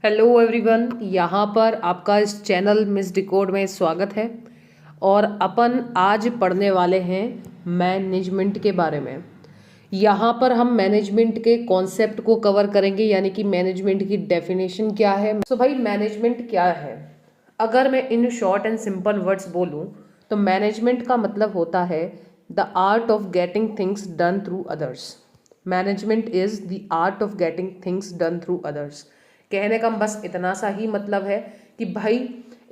Hello everyone, यहाँ पर आपका इस चैनल मिस डिकोड में स्वागत है। और अपन आज पढ़ने वाले हैं मैनेजमेंट के बारे में। यहाँ पर हम मैनेजमेंट के कॉन्सेप्ट को कवर करेंगे, यानी कि मैनेजमेंट की डेफिनेशन क्या है। सो भाई, मैनेजमेंट क्या है? अगर मैं in short and simple words बोलूँ तो मैनेजमेंट का मतलब होता है the art of getting things done through others. Management is the art of getting things done through others. कहने का बस इतना सा ही मतलब है कि भाई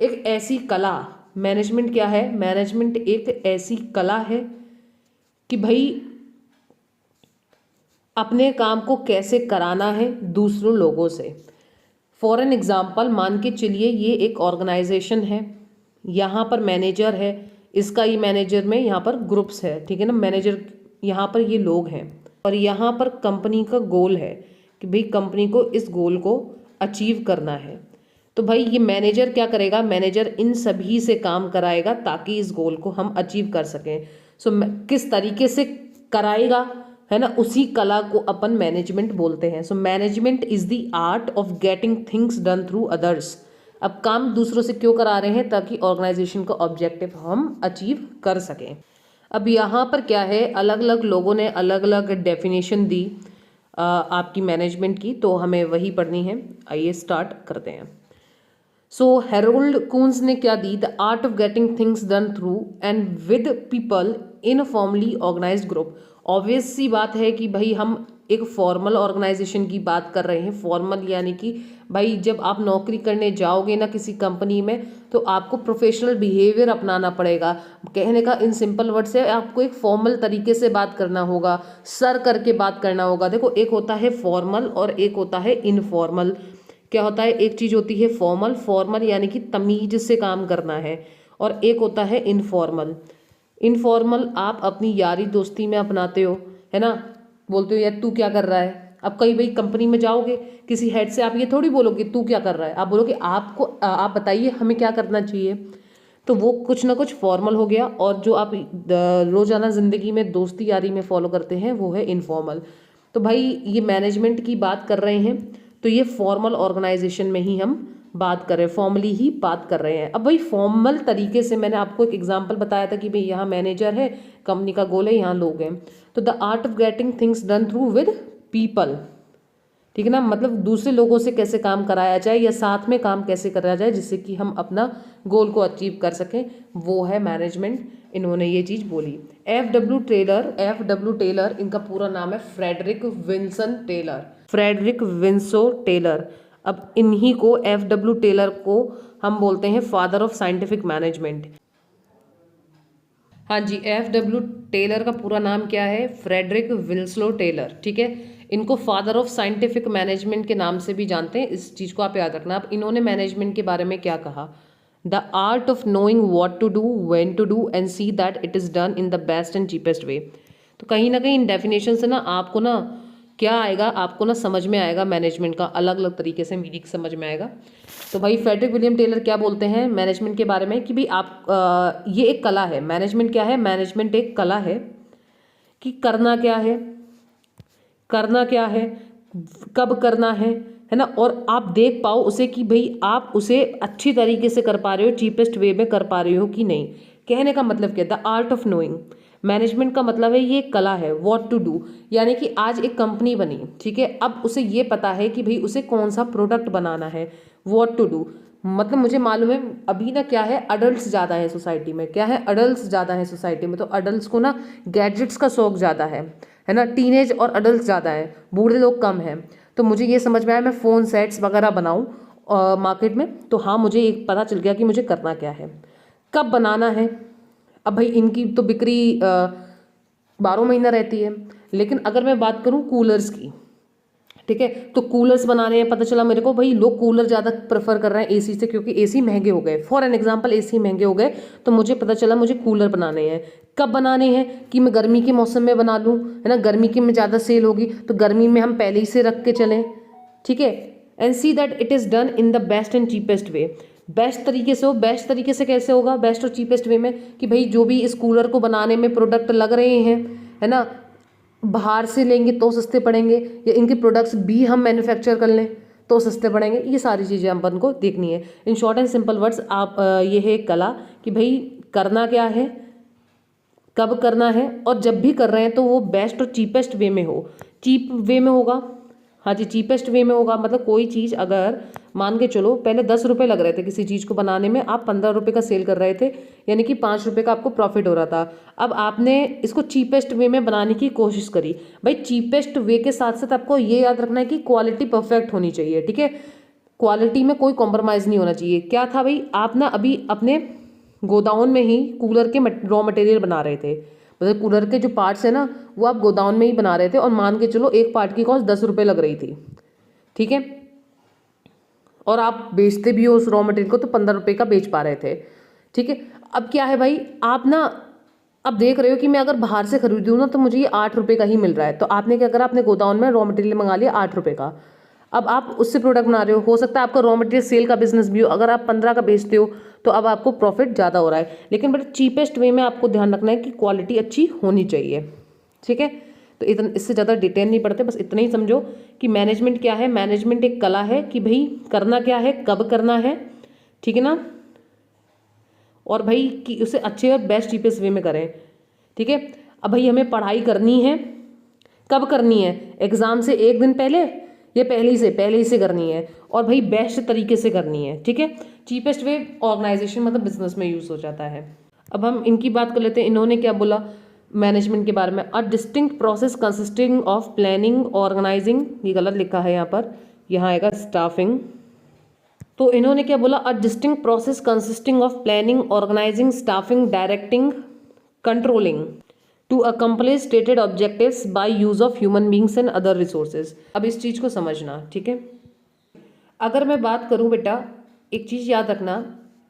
एक ऐसी कला, मैनेजमेंट क्या है? मैनेजमेंट एक ऐसी कला है कि भाई अपने काम को कैसे कराना है दूसरों लोगों से। फॉर एन एग्जाम्पल मान के चलिए, ये एक ऑर्गेनाइजेशन है, यहाँ पर मैनेजर है, इसका ही मैनेजर में यहाँ पर ग्रुप्स है, ठीक है ना। मैनेजर यहाँ पर ये लोग हैं, और यहाँ पर कंपनी का गोल है कि भाई कंपनी को इस गोल को अचीव करना है। तो भाई ये मैनेजर क्या करेगा? मैनेजर इन सभी से काम कराएगा ताकि इस गोल को हम अचीव कर सकें। सो किस तरीके से कराएगा, है ना, उसी कला को अपन मैनेजमेंट बोलते हैं। So management is the art of getting things done through others. अब काम दूसरों से क्यों करा रहे हैं? ताकि ऑर्गेनाइजेशन का ऑब्जेक्टिव हम अचीव कर सकें। अब यहाँ पर क्या है, अलग अलग लोगों ने अलग अलग डेफिनेशन दी आपकी मैनेजमेंट की, तो हमें वही पढ़नी है। आइए स्टार्ट करते हैं। सो हेरोल्ड कून्स ने क्या दी? The art of getting things done through and with people in formally organised group. Obvious सी बात है कि भाई हम एक फॉर्मल ऑर्गेनाइजेशन की बात कर रहे हैं। फॉर्मल यानी कि भाई जब आप नौकरी करने जाओगे ना किसी कंपनी में, तो आपको प्रोफेशनल बिहेवियर अपनाना पड़ेगा। कहने का इन सिंपल वर्ड से आपको एक फॉर्मल तरीके से बात करना होगा, सर करके बात करना होगा। देखो, एक होता है फॉर्मल और एक होता है इनफॉर्मल। क्या होता है? एक चीज़ होती है फॉर्मल, फॉर्मल यानी कि तमीज से काम करना है, और एक होता है इनफॉर्मल। इनफॉर्मल आप अपनी यारी दोस्ती में अपनाते हो, है ना। बोलते हो यार तू क्या कर रहा है। अब कई भाई कंपनी में जाओगे, किसी हेड से आप ये थोड़ी बोलोगे तू क्या कर रहा है, आप बोलोगे आप बताइए हमें क्या करना चाहिए। तो वो कुछ ना कुछ फॉर्मल हो गया, और जो आप रोजाना जिंदगी में दोस्ती यारी में फॉलो करते हैं वो है इनफॉर्मल। तो भाई ये मैनेजमेंट की बात कर रहे हैं, तो ये फॉर्मल ऑर्गेनाइजेशन में ही हम बात कर रहे हैं, फॉर्मली ही बात कर रहे हैं। अब भाई फॉर्मल तरीके से मैंने आपको एक एग्जांपल बताया था कि भाई यहाँ मैनेजर है, कंपनी का गोल है, यहाँ लोग हैं। तो the art of getting things done through with people, ठीक है ना। मतलब दूसरे लोगों से कैसे काम कराया जाए या साथ में काम कैसे कराया जाए जिससे कि हम अपना गोल को अचीव कर सकें, वो है मैनेजमेंट। इन्होंने ये चीज़ बोली। एफ डब्ल्यू टेलर, इनका पूरा नाम है Frederick Winslow Taylor, Frederick Winslow Taylor. अब इन्हीं को, एफ डब्ल्यू टेलर को हम बोलते हैं फादर ऑफ साइंटिफिक मैनेजमेंट। हाँ जी, एफ डब्ल्यू टेलर का पूरा नाम क्या है? फ्रेडरिक विल्सलो टेलर, ठीक है। इनको फादर ऑफ साइंटिफिक मैनेजमेंट के नाम से भी जानते हैं, इस चीज़ को आप याद रखना। अब इन्होंने मैनेजमेंट के बारे में क्या कहा? The art of knowing what to do, when to do and see that it is done in the best and cheapest way. तो कहीं ना कहीं इन डेफिनेशन से ना आपको ना क्या आएगा, आपको ना समझ में आएगा मैनेजमेंट का अलग अलग तरीके से मीनिंग समझ में आएगा। तो भाई फ्रेडरिक विलियम टेलर क्या बोलते हैं मैनेजमेंट के बारे में कि भाई आप ये एक कला है। मैनेजमेंट क्या है? मैनेजमेंट एक कला है कि करना क्या है, करना क्या है, कब करना है ना, और आप देख पाओ उसे कि भाई आप उसे अच्छी तरीके से कर पा रहे हो, चीपेस्ट वे में कर पा रहे हो कि नहीं। कहने का मतलब क्या? The art of knowing. Management का मतलब है ये कला है। व्हाट टू डू यानी कि आज एक कंपनी बनी, ठीक है, अब उसे ये पता है कि भाई उसे कौन सा प्रोडक्ट बनाना है। व्हाट टू डू मतलब मुझे मालूम है अभी ना क्या है, अडल्ट्स ज़्यादा है सोसाइटी में। क्या है? अडल्ट्स ज़्यादा है सोसाइटी में। तो अडल्ट्स को ना गैजेट्स का शौक ज़्यादा है ना। टीनेज और अडल्ट ज़्यादा है, बूढ़े लोग कम हैं। तो मुझे ये समझ में आया मैं फ़ोन सेट्स वगैरह बनाऊँ मार्केट में, तो हाँ मुझे एक पता चल गया कि मुझे करना क्या है, कब बनाना है। अब भाई इनकी तो बिक्री 12 महीना रहती है। लेकिन अगर मैं बात करूँ कूलर्स की, ठीक है, तो कूलर्स बनाने हैं, पता चला मेरे को भाई लोग कूलर ज़्यादा प्रेफर कर रहे हैं एसी से, क्योंकि एसी महंगे हो गए। फॉर एन एग्जांपल एसी महंगे हो गए, तो मुझे पता चला मुझे कूलर बनाने हैं। कब बनाने हैं? कि मैं गर्मी के मौसम में बना लूँ, है ना। गर्मी के में ज़्यादा सेल होगी, तो गर्मी में हम पहले ही से रख के चलें, ठीक है। And see that it is done in the best and cheapest way. Best तरीके से हो, बेस्ट तरीके से कैसे होगा? बेस्ट और चीपेस्ट वे में कि भाई जो भी इस कूलर को बनाने में प्रोडक्ट लग रहे हैं, है ना, बाहर से लेंगे तो सस्ते पड़ेंगे, या इनके प्रोडक्ट्स भी हम मैन्युफैक्चर कर लें तो सस्ते पड़ेंगे। ये सारी चीज़ें अपन को देखनी है। In short and simple words आप ये है एक कला कि भाई करना क्या है, कब करना है, और जब भी कर रहे हैं तो वो बेस्ट और चीपेस्ट वे में हो। चीप वे में होगा, हाँ जी, चीपेस्ट वे में होगा। मतलब कोई चीज़ अगर मान के चलो पहले 10 रुपये लग रहे थे किसी चीज़ को बनाने में, आप 15 रुपये का सेल कर रहे थे, यानी कि 5 रुपये का आपको प्रॉफिट हो रहा था। अब आपने इसको चीपेस्ट वे में बनाने की कोशिश करी। भाई चीपेस्ट वे के साथ साथ आपको ये याद रखना है कि क्वालिटी परफेक्ट होनी चाहिए, ठीक है। क्वालिटी में कोई कॉम्प्रोमाइज़ नहीं होना चाहिए। क्या था भाई, आप ना अभी अपने गोडाउन में ही कूलर के रॉ मटेरियल बना रहे थे, मतलब कूलर के जो पार्ट्स है ना वो आप गोडाउन में ही बना रहे थे, और मान के चलो एक पार्ट की कॉस्ट 10 रुपये लग रही थी, ठीक है, और आप बेचते भी हो उस रॉ मटेरियल को तो 15 रुपये का बेच पा रहे थे, ठीक है। अब क्या है भाई, आप ना अब देख रहे हो कि मैं अगर बाहर से खरीदूँ ना तो मुझे ये 8 रुपये का ही मिल रहा है, तो आपने क्या करा, अपने गोडाउन में रॉ मटेरियल मंगा लिया 8 रुपये का। अब आप उससे प्रोडक्ट बना रहे हो सकता है आपका रॉ मटेरियल सेल का बिजनेस भी हो, अगर आप 15 का बेचते हो तो अब आपको प्रॉफिट ज़्यादा हो रहा है। लेकिन बट चीपेस्ट वे में आपको ध्यान रखना है कि क्वालिटी अच्छी होनी चाहिए, ठीक है। तो इतना, इससे ज़्यादा डिटेल नहीं पढ़ते, बस इतना ही समझो कि मैनेजमेंट क्या है। मैनेजमेंट एक कला है कि भाई करना क्या है, कब करना है, ठीक है ना, और भाई कि उसे अच्छे और बेस्ट चीपेस्ट वे में करें, ठीक है। अब भाई हमें पढ़ाई करनी है, कब करनी है, एग्ज़ाम से एक दिन पहले या पहले ही से करनी है, और भाई बेस्ट तरीके से करनी है, ठीक है। चीपेस्ट वे ऑर्गेनाइजेशन मतलब बिजनेस में यूज़ हो जाता है। अब हम इनकी बात कर लेते हैं, इन्होंने क्या बोला मैनेजमेंट के बारे में। A distinct process consisting of planning organising, ये गलत लिखा है यहाँ पर, यहाँ आएगा स्टाफिंग। तो इन्होंने क्या बोला, a distinct process consisting of planning organizing staffing directing controlling to accomplish stated objectives by use of human beings and other resources. अब इस चीज़ को समझना, ठीक है। अगर मैं बात करूं बेटा, एक चीज़ याद रखना,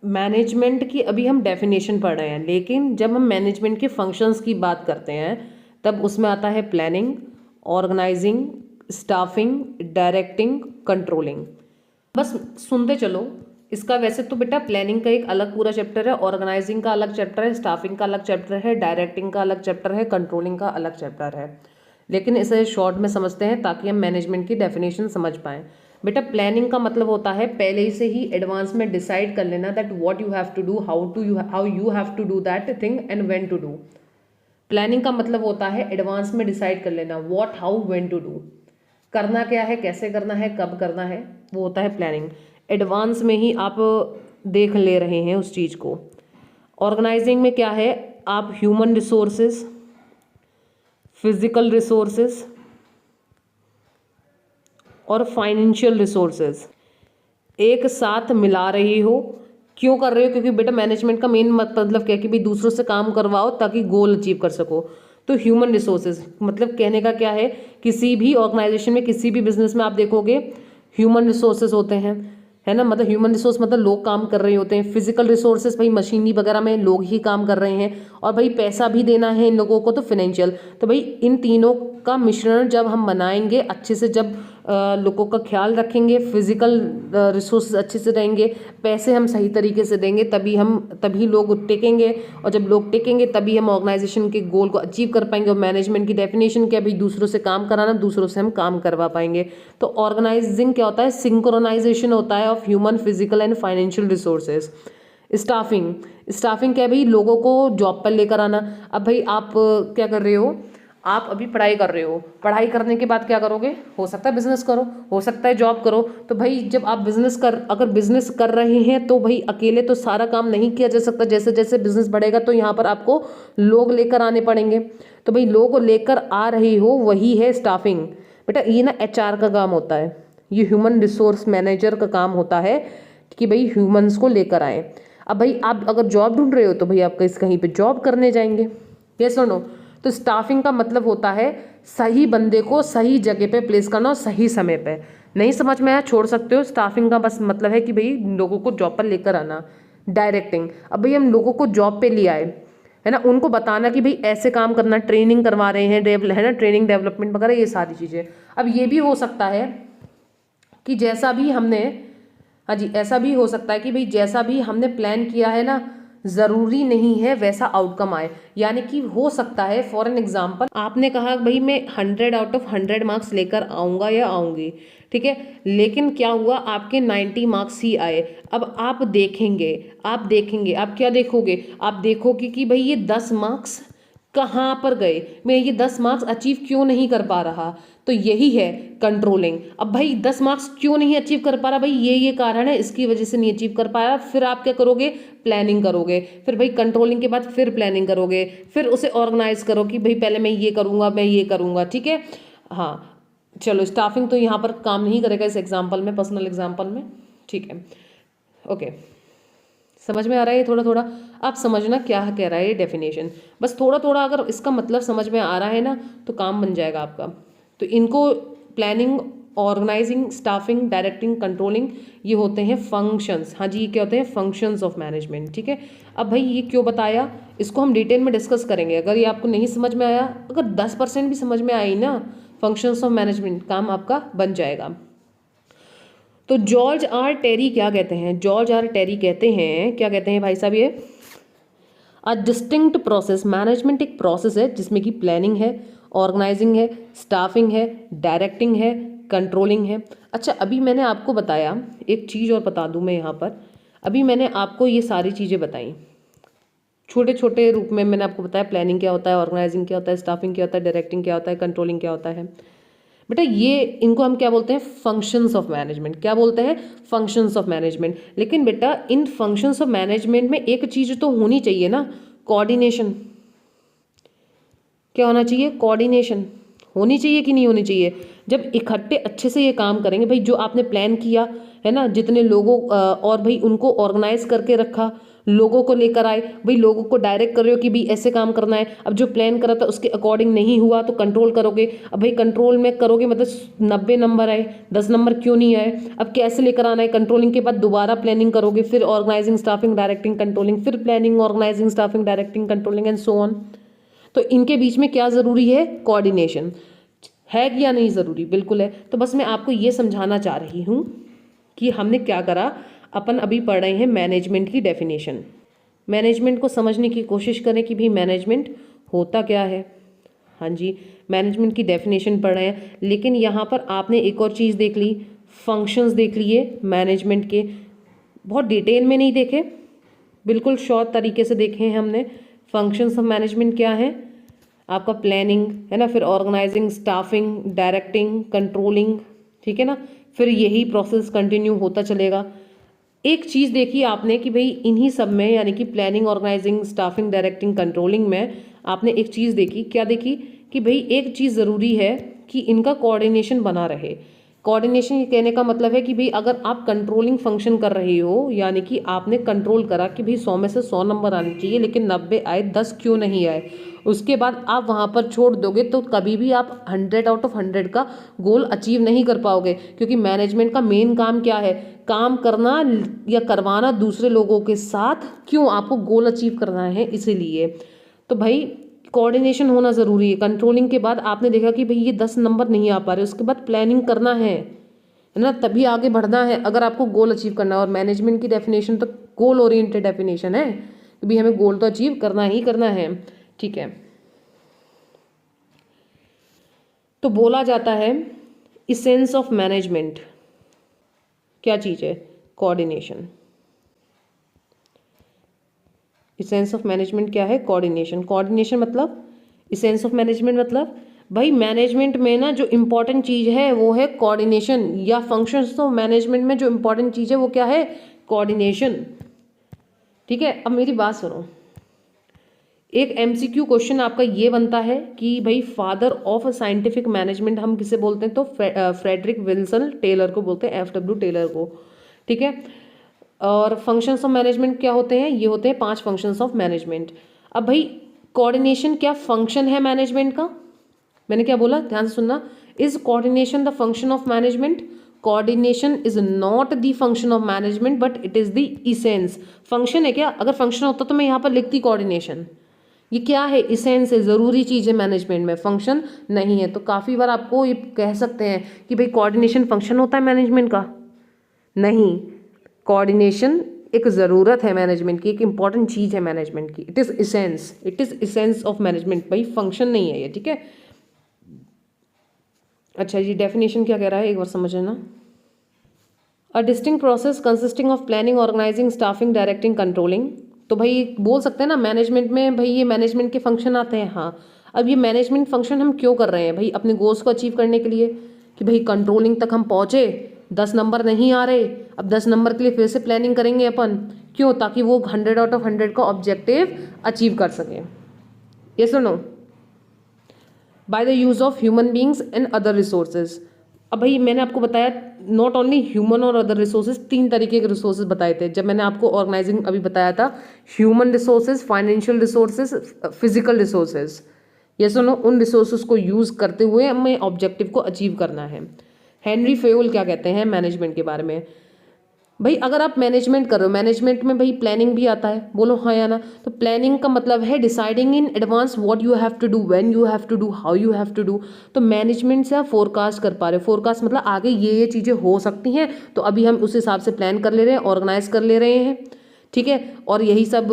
मैनेजमेंट की अभी हम डेफिनेशन पढ़ रहे हैं, लेकिन जब हम मैनेजमेंट के फंक्शंस की बात करते हैं तब उसमें आता है planning, organizing, staffing, directing, controlling. बस सुनते चलो। इसका वैसे तो बेटा प्लानिंग का एक अलग पूरा चैप्टर है, ऑर्गेनाइजिंग का अलग चैप्टर है, स्टाफिंग का अलग चैप्टर है, डायरेक्टिंग का अलग चैप्टर है, कंट्रोलिंग का अलग चैप्टर है, लेकिन इसे शॉर्ट में समझते हैं ताकि हम मैनेजमेंट की डेफिनेशन समझ पाएं। बेटा प्लानिंग का मतलब होता है पहले से ही एडवांस में डिसाइड कर लेना that what you have to do, how you have to do that thing and when to do. Planning का मतलब होता है एडवांस में डिसाइड कर लेना, what, how, when to do, करना क्या है, कैसे करना है, कब करना है, वो होता है प्लानिंग। एडवांस में ही आप देख ले रहे हैं उस चीज़ को। ऑर्गेनाइजिंग में क्या है, आप ह्यूमन रिसोर्सेज, फिजिकल रिसोर्सेज और फाइनेंशियल रिसोर्सेज एक साथ मिला रही हो। क्यों कर रहे हो, क्योंकि बेटा मैनेजमेंट का मेन मतलब क्या है कि भाई दूसरों से काम करवाओ ताकि गोल अचीव कर सको। तो ह्यूमन रिसोर्सेज मतलब कहने का क्या है, किसी भी ऑर्गेनाइजेशन में, किसी भी बिजनेस में आप देखोगे ह्यूमन रिसोर्सेज होते हैं, है ना। मतलब ह्यूमन रिसोर्स मतलब लोग काम कर रहे होते हैं। फिजिकल रिसोर्सेज भाई मशीनरी वगैरह में लोग ही काम कर रहे हैं, और भाई पैसा भी देना है इन लोगों को तो फाइनेंशियल। तो भाई इन तीनों का मिश्रण जब हम बनाएंगे अच्छे से, जब लोगों का ख्याल रखेंगे, फिजिकल रिसोर्सेज अच्छे से रहेंगे, पैसे हम सही तरीके से देंगे, तभी लोग टिकेंगे, और जब लोग टिकेंगे तभी हम ऑर्गेनाइजेशन के गोल को अचीव कर पाएंगे। और मैनेजमेंट की डेफिनेशन क्या है भाई, दूसरों से काम कराना, दूसरों से हम काम करवा पाएंगे। तो ऑर्गेनाइजिंग क्या होता है, सिंक्रोनाइजेशन होता है of human, physical and financial resources. Staffing क्या है भाई, लोगों को जॉब पर लेकर आना। अब भाई आप क्या कर रहे हो, आप अभी पढ़ाई कर रहे हो, पढ़ाई करने के बाद क्या करोगे, हो सकता है बिजनेस करो, हो सकता है जॉब करो। तो भाई जब आप अगर बिजनेस कर रहे हैं तो भाई अकेले तो सारा काम नहीं किया जा सकता। जैसे जैसे बिजनेस बढ़ेगा तो यहाँ पर आपको लोग लेकर आने पड़ेंगे। तो भाई लोग लेकर आ रही हो, वही है स्टाफिंग। बेटा ये ना HR का काम होता है, ये ह्यूमन रिसोर्स मैनेजर का काम होता है कि भाई ह्यूमंस को लेकर आए। अब भाई आप अगर जॉब ढूंढ रहे हो तो भाई आप कहीं पे जॉब करने जाएंगे, यस और नो। तो स्टाफिंग का मतलब होता है सही बंदे को सही जगह पे प्लेस करना और सही समय पे। नहीं समझ में आया, छोड़ सकते हो। स्टाफिंग का बस मतलब है कि भाई लोगों को जॉब पर लेकर आना। डायरेक्टिंग, अब भाई हम लोगों को जॉब पे ले आए, है ना, उनको बताना कि भाई ऐसे काम करना, ट्रेनिंग करवा रहे हैं, है ना, ट्रेनिंग डेवलपमेंट वगैरह ये सारी चीज़ें। अब ये भी हो सकता है कि जैसा भी हमने, हाँ जी, ऐसा भी हो सकता है कि भाई जैसा भी हमने प्लान किया है ना, ज़रूरी नहीं है वैसा आउटकम आए। यानी कि हो सकता है, फॉर एन एग्जांपल आपने कहा भाई मैं 100 आउट ऑफ 100 मार्क्स लेकर आऊँगा या आऊँगी, ठीक है, लेकिन क्या हुआ, आपके 90 मार्क्स ही आए। अब आप देखेंगे आप क्या देखोगे, आप देखोगे कि भाई ये 10 मार्क्स कहाँ पर गए, मैं ये 10 मार्क्स अचीव क्यों नहीं कर पा रहा। तो यही है कंट्रोलिंग। अब भाई 10 मार्क्स क्यों नहीं अचीव कर पा रहा, भाई ये कारण है, इसकी वजह से नहीं अचीव कर पा रहा। फिर आप क्या करोगे, प्लानिंग करोगे। फिर भाई कंट्रोलिंग के बाद फिर प्लानिंग करोगे, फिर उसे ऑर्गेनाइज करो कि भाई पहले मैं ये करूँगा, ठीक है। हाँ चलो, स्टाफिंग तो यहाँ पर काम नहीं करेगा इस एग्जाम्पल में, पर्सनल एग्जाम्पल में, ठीक है। ओके, समझ में आ रहा है ये थोड़ा थोड़ा। आप समझना क्या कह रहा है ये डेफिनेशन, बस थोड़ा थोड़ा अगर इसका मतलब समझ में आ रहा है ना तो काम बन जाएगा आपका। तो इनको planning, organizing, staffing, directing, controlling, ये होते हैं फंक्शंस। हाँ जी, ये क्या होते हैं, फंक्शंस ऑफ मैनेजमेंट, ठीक है। अब भाई ये क्यों बताया, इसको हम डिटेल में डिस्कस करेंगे। अगर ये आपको नहीं समझ में आया, अगर 10% भी समझ में आई ना फंक्शंस ऑफ मैनेजमेंट, काम आपका बन जाएगा। तो जॉर्ज आर टेरी क्या कहते हैं, जॉर्ज आर टेरी कहते हैं, क्या कहते हैं भाई साहब, ये अ डिस्टिंक्ट प्रोसेस, मैनेजमेंट एक प्रोसेस है जिसमें कि प्लानिंग है, ऑर्गेनाइजिंग है, स्टाफिंग है, डायरेक्टिंग है, कंट्रोलिंग है। अच्छा, अभी मैंने आपको बताया एक चीज़ और बता दूं मैं यहाँ पर, अभी मैंने आपको ये सारी चीज़ें बताई छोटे छोटे रूप में। मैंने आपको बताया प्लानिंग क्या होता है, ऑर्गेनाइजिंग क्या होता है, स्टाफिंग क्या होता है, डायरेक्टिंग क्या होता है, कंट्रोलिंग क्या होता है। बेटा ये इनको हम क्या बोलते हैं, फंक्शंस ऑफ मैनेजमेंट। क्या बोलते हैं, फंक्शंस ऑफ मैनेजमेंट। लेकिन बेटा इन फंक्शंस ऑफ मैनेजमेंट में एक चीज तो होनी चाहिए ना, कोऑर्डिनेशन। क्या होना चाहिए, कोऑर्डिनेशन होनी चाहिए कि नहीं होनी चाहिए। जब इकट्ठे अच्छे से ये काम करेंगे, भाई जो आपने प्लान किया है ना, जितने लोगों और भाई उनको ऑर्गेनाइज करके रखा, लोगों को लेकर आए, भाई लोगों को डायरेक्ट कर रहे हो कि भाई ऐसे काम करना है। अब जो प्लान करा था उसके अकॉर्डिंग नहीं हुआ तो कंट्रोल करोगे। अब भाई कंट्रोल में करोगे मतलब 90 नंबर आए, 10 नंबर क्यों नहीं आए, अब कैसे लेकर आना है। कंट्रोलिंग के बाद दोबारा प्लानिंग करोगे, फिर ऑर्गेनाइजिंग, स्टाफिंग, डायरेक्टिंग, कंट्रोलिंग, फिर planning, organizing, staffing, directing, controlling and so on. तो इनके बीच में क्या ज़रूरी है, कोऑर्डिनेशन है या नहीं ज़रूरी, बिल्कुल है। तो बस मैं आपको ये समझाना चाह रही हूँ कि हमने क्या करा, अपन अभी पढ़ रहे हैं मैनेजमेंट की डेफिनेशन। मैनेजमेंट को समझने की कोशिश करें कि भाई मैनेजमेंट होता क्या है। हाँ जी, मैनेजमेंट की डेफिनेशन पढ़ रहे हैं, लेकिन यहाँ पर आपने एक और चीज़ देख ली, फंक्शंस देख लिए मैनेजमेंट के, बहुत डिटेल में नहीं देखे, बिल्कुल शॉर्ट तरीके से देखे हैं हमने। फंक्शंस ऑफ मैनेजमेंट क्या है, आपका प्लानिंग है ना, फिर ऑर्गेनाइजिंग, स्टाफिंग, डायरेक्टिंग, कंट्रोलिंग, ठीक है ना, फिर यही प्रोसेस कंटिन्यू होता चलेगा। एक चीज़ देखी आपने कि भाई इन्हीं सब में, यानी कि planning, organizing, staffing, directing, controlling में आपने एक चीज़ देखी, क्या देखी कि भाई एक चीज़ ज़रूरी है कि इनका कोऑर्डिनेशन बना रहे। कोऑर्डिनेशन ये कहने का मतलब है कि भाई अगर आप कंट्रोलिंग फंक्शन कर रहे हो, यानी कि आपने कंट्रोल करा कि भाई 100 में से 100 नंबर आने चाहिए, लेकिन 90 आए, 10 क्यों नहीं आए, उसके बाद आप वहाँ पर छोड़ दोगे तो कभी भी आप 100 आउट ऑफ 100 का गोल अचीव नहीं कर पाओगे। क्योंकि मैनेजमेंट का मेन काम क्या है, काम करना या करवाना दूसरे लोगों के साथ, क्यों, आपको गोल अचीव करना है इसीलिए। तो भाई कोऑर्डिनेशन होना ज़रूरी है। कंट्रोलिंग के बाद आपने देखा कि भाई ये 10 नंबर नहीं आ पा रहे, उसके बाद प्लानिंग करना है ना, तभी आगे बढ़ना है अगर आपको गोल अचीव करना है। और मैनेजमेंट की डेफिनेशन तो गोल ओरिएंटेड डेफिनेशन है कि भाई हमें गोल तो अचीव करना ही करना है, ठीक है। तो बोला जाता है इसेंस ऑफ मैनेजमेंट क्या चीज़ है, कोऑर्डिनेशन। इसेंस ऑफ मैनेजमेंट क्या है, कोऑर्डिनेशन। कोऑर्डिनेशन मतलब, इसेंस ऑफ मैनेजमेंट मतलब भाई मैनेजमेंट में ना जो इम्पोर्टेंट चीज़ है वो है कोऑर्डिनेशन, या फंक्शंस ऑफ मैनेजमेंट में जो इम्पोर्टेंट चीज़ है वो क्या है, कोऑर्डिनेशन, ठीक है। अब मेरी बात सुनो, एक एमसीक्यू क्वेश्चन आपका ये बनता है कि भाई फादर ऑफ साइंटिफिक मैनेजमेंट हम किसे बोलते हैं, तो फ्रेडरिक विल्सन टेलर को बोलते हैं, FW टेलर को, ठीक है। और फंक्शंस ऑफ मैनेजमेंट क्या होते हैं, ये होते हैं 5 फंक्शंस ऑफ मैनेजमेंट। अब भाई कोऑर्डिनेशन क्या फंक्शन है मैनेजमेंट का, मैंने क्या बोला, ध्यान से सुनना। Is coordination the function of management, coordination is not the function of management but it is the essence. Function है क्या, अगर फंक्शन होता तो मैं यहाँ पर लिखती कोऑर्डिनेशन। ये क्या है, इसेंस है, ज़रूरी चीज़ है मैनेजमेंट में, फंक्शन नहीं है। तो काफ़ी बार आपको ये कह सकते हैं कि भाई कोऑर्डिनेशन फंक्शन होता है मैनेजमेंट का, नहीं, कोऑर्डिनेशन एक ज़रूरत है मैनेजमेंट की, एक इंपॉर्टेंट चीज़ है मैनेजमेंट की। It is essence of management, भाई फंक्शन नहीं है ये, ठीक है। अच्छा जी, डेफिनेशन क्या कह रहा है एक बार समझ लेना। A distinct process consisting of planning, organizing, staffing, directing, controlling. तो भाई बोल सकते हैं ना मैनेजमेंट में भाई ये मैनेजमेंट के फंक्शन आते हैं। हाँ, अब ये मैनेजमेंट फंक्शन हम क्यों कर रहे हैं भाई? अपने गोल्स को अचीव करने के लिए, कि भाई कंट्रोलिंग तक हम पहुँचे, 10 नंबर नहीं आ रहे, अब 10 नंबर के लिए फिर से प्लानिंग करेंगे अपन। क्यों? ताकि वो 100 आउट ऑफ 100 का ऑब्जेक्टिव अचीव कर सकें। यस और no? By the use of human beings and other resources. अब भाई मैंने आपको बताया नॉट ओनली ह्यूमन और अदर रिसोर्सेज, 3 तरीके के रिसोर्सेज बताए थे जब मैंने आपको ऑर्गेनाइजिंग अभी बताया था। Human resources, financial resources, physical resources. ये सुनो, उन रिसोर्सेज को यूज़ करते हुए हमें ऑब्जेक्टिव को अचीव करना है। हेनरी फेयोल क्या कहते हैं मैनेजमेंट के बारे में? भाई अगर आप मैनेजमेंट कर रहे हो, मैनेजमेंट में भाई प्लानिंग भी आता है, बोलो हाँ या ना? तो प्लानिंग का मतलब है deciding in advance what you have to do, when you have to do, how you have to do. तो मैनेजमेंट से आप फोरकास्ट कर पा रहे हो। फोरकास्ट मतलब आगे ये चीज़ें हो सकती हैं, तो अभी हम उस हिसाब से प्लान कर ले रहे हैं, ऑर्गेनाइज कर ले रहे हैं, ठीक है। और यही सब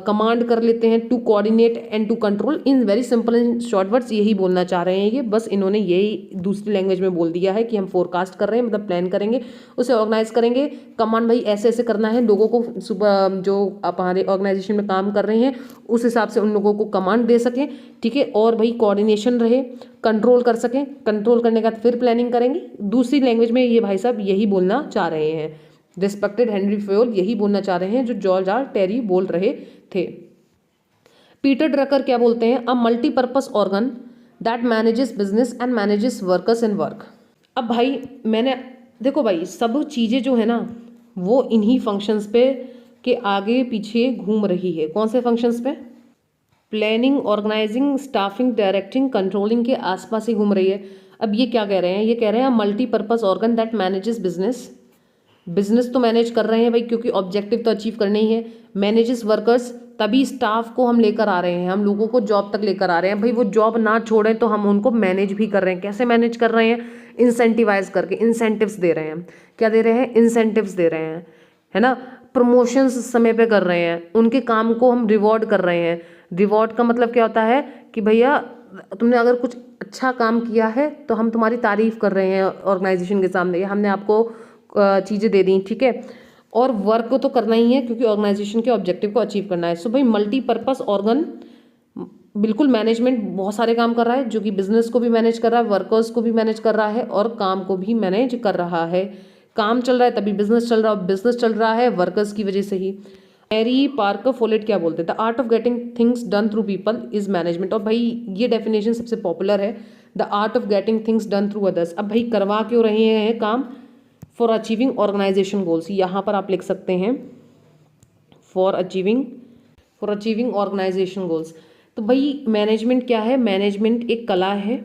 कमांड कर लेते हैं, to coordinate and to control. In very simple and short words यही बोलना चाह रहे हैं ये, बस इन्होंने यही दूसरी लैंग्वेज में बोल दिया है कि हम फोरकास्ट कर रहे हैं, मतलब प्लान करेंगे, उसे ऑर्गेनाइज करेंगे। कमांड भाई ऐसे ऐसे करना है, लोगों को सुबह जो आप हमारे ऑर्गेनाइजेशन में काम कर रहे हैं उस हिसाब से उन लोगों को कमांड दे सकें, ठीक है। और भाई कोऑर्डिनेशन रहे, कंट्रोल कर सकें, कंट्रोल करने के बाद फिर प्लानिंग करेंगे। दूसरी लैंग्वेज में ये भाई साहब यही बोलना चाह रहे हैं। रिस्पेक्टेड हेनरी फेयोल यही बोलना चाह रहे हैं जो जॉर्ज आर टेरी बोल रहे थे। पीटर ड्रकर क्या बोलते हैं? A multipurpose organ that manages business and manages workers in work. अब भाई मैंने देखो भाई सब चीज़ें जो है ना वो इन्हीं फंक्शंस पे के आगे पीछे घूम रही है। कौन से फंक्शंस पे? Planning, organizing, staffing, directing, controlling के आसपास ही घूम रही है। अब ये क्या कह रहे हैं? ये कह रहे हैं multipurpose organ that manages business. Business तो मैनेज कर रहे हैं भाई, क्योंकि ऑब्जेक्टिव तो अचीव करना ही है। मैनेजेस वर्कर्स, तभी स्टाफ को हम लेकर आ रहे हैं, हम लोगों को जॉब तक लेकर आ रहे हैं भाई। वो जॉब ना छोड़ें तो हम उनको मैनेज भी कर रहे हैं। कैसे मैनेज कर रहे हैं? इंसेंटिवाइज करके, इंसेंटिव्स दे रहे हैं। क्या दे रहे हैं? इंसेंटिव्स दे रहे हैं, है ना। प्रमोशंस समय पे कर रहे हैं, उनके काम को हम रिवॉर्ड कर रहे हैं। रिवॉर्ड का मतलब क्या होता है कि भैया तुमने अगर कुछ अच्छा काम किया है तो हम तुम्हारी तारीफ कर रहे हैं ऑर्गेनाइजेशन के सामने, हमने आपको चीज़ें दे दी, ठीक है। और वर्क तो करना ही है क्योंकि ऑर्गेनाइजेशन के ऑब्जेक्टिव को अचीव करना है। सो भाई मल्टीपर्पस ऑर्गन, बिल्कुल मैनेजमेंट बहुत सारे काम कर रहा है, जो कि बिजनेस को भी मैनेज कर रहा है, वर्कर्स को भी मैनेज कर रहा है और काम को भी मैनेज कर रहा है। काम चल रहा है तभी बिजनेस चल रहा है, बिजनेस चल रहा है वर्कर्स की वजह से ही। मैरी पार्कर फोलेट क्या बोलते हैं? The art of getting things done through people is management. और भाई ये डेफिनेशन सबसे पॉपुलर है, the art of getting things done through others. अब भाई करवा क्यों रहे हैं काम? For achieving organisation goals. यहाँ पर आप लिख सकते हैं फॉर अचीविंग ऑर्गेनाइजेशन गोल्स। तो भाई मैनेजमेंट क्या है? मैनेजमेंट एक कला है,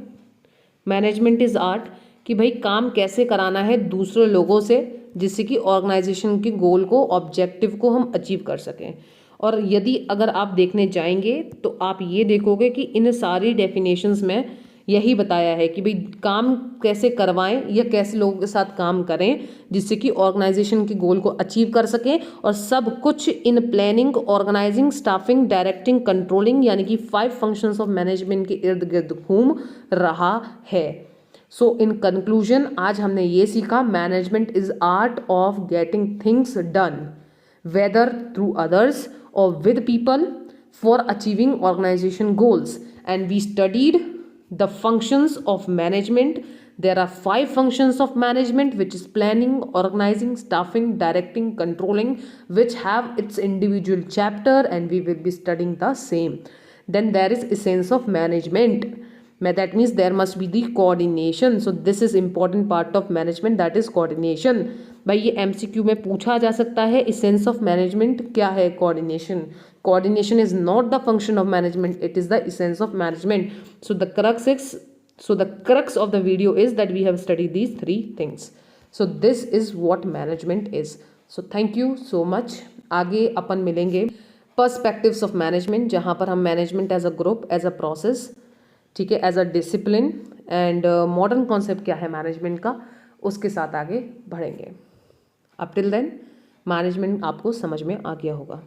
मैनेजमेंट इज आर्ट, कि भाई काम कैसे कराना है दूसरे लोगों से जिससे कि ऑर्गेनाइजेशन के गोल को, ऑब्जेक्टिव को हम अचीव कर सकें। और यदि अगर आप देखने जाएंगे तो आप ये देखोगे कि इन सारी डेफिनेशंस में यही बताया है कि भाई काम कैसे करवाएं या कैसे लोगों के साथ काम करें जिससे कि ऑर्गेनाइजेशन के गोल को अचीव कर सकें। और सब कुछ इन planning, organizing, staffing, directing, controlling यानी कि 5 फंक्शंस ऑफ मैनेजमेंट के इर्द गिर्द घूम रहा है। सो इन कंक्लूजन आज हमने ये सीखा, management is art of getting things done whether through others or with people for achieving organisation goals. And we studied the functions of management. There are 5 functions of management, which is planning, organizing, staffing, directing, controlling, which have its individual chapter and we will be studying the same. Then there is essence of management. That means there must be the coordination. So this is important part of management, that is coordination. भाई ये MCQ में पूछा जा सकता है, essence of management क्या है? coordination. Coordination is not the function of management, it is the essence of management. So the crux of the video is that we have studied these 3 things. So this is what management is. So thank you so much. आगे अपन मिलेंगे perspectives of management, जहाँ पर हम management as a group, as a process, ठीक है, as a discipline and modern concept क्या है management का, उसके साथ आगे बढ़ेंगे। अप टिल देन मैनेजमेंट आपको समझ में आ गया होगा।